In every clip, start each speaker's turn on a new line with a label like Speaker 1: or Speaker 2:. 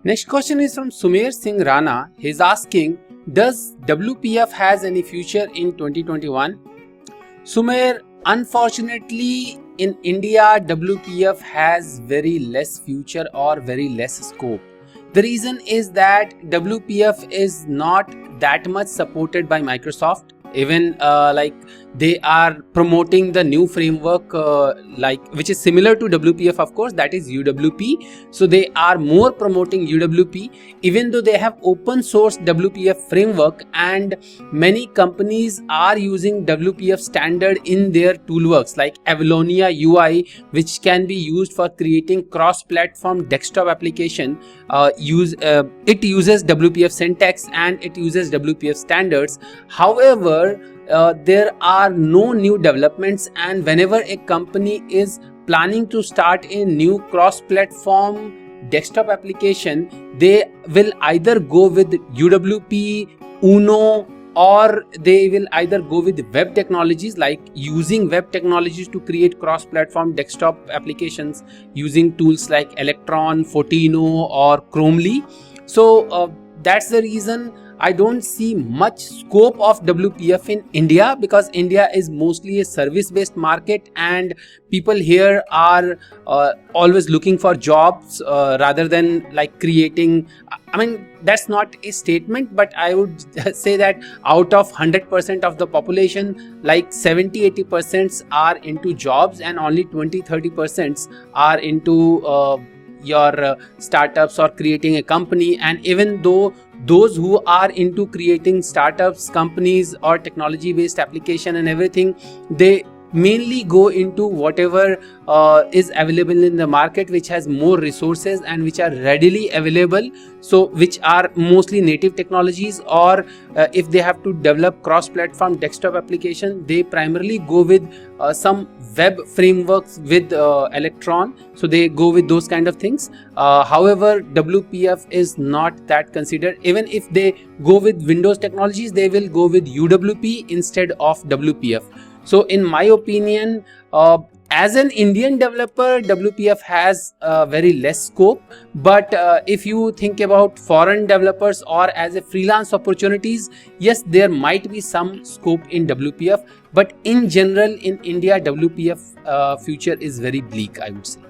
Speaker 1: Next question is from Sumer Singh Rana. He's asking, does WPF has any future in 2021? Sumer, unfortunately in India, WPF has very less future or very less scope. The reason is that WPF is not that much supported by Microsoft. Even like they are promoting the new framework which is similar to WPF, of course, that is UWP. So they are more promoting UWP, even though they have open source WPF framework, and many companies are using WPF standard in their toolworks like Avalonia UI, which can be used for creating cross-platform desktop application. It uses WPF syntax and it uses WPF standards. However, there are no new developments, and whenever a company is planning to start a new cross-platform desktop application, they will either go with UWP, Uno, or they will either go with web technologies, like using web technologies to create cross-platform desktop applications using tools like Electron, Photino, or Chromely. So that's the reason I don't see much scope of WPF in India, because India is mostly a service-based market and people here are always looking for jobs rather than like creating. I mean, that's not a statement, but I would say that out of 100% of the population, like 70-80% are into jobs and only 20-30% are into your startups or creating a company. And even though those who are into creating startups, companies, or technology based application and everything, they mainly go into whatever is available in the market, which has more resources and which are readily available, so which are mostly native technologies, or if they have to develop cross-platform desktop application, they primarily go with some web frameworks with Electron, so they go with those kind of things. However, WPF is not that considered. Even if they go with Windows technologies, they will go with UWP instead of WPF. So in my opinion, as an Indian developer, WPF has very less scope. But if you think about foreign developers or as a freelance opportunities, yes, there might be some scope in WPF. But in general, in India, WPF future is very bleak, I would say.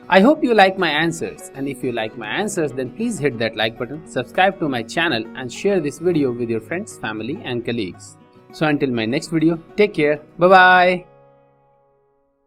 Speaker 1: I hope you like my answers, and if you like my answers, then please hit that like button, subscribe to my channel, and share this video with your friends, family, and colleagues. So until my next video, take care. Bye bye.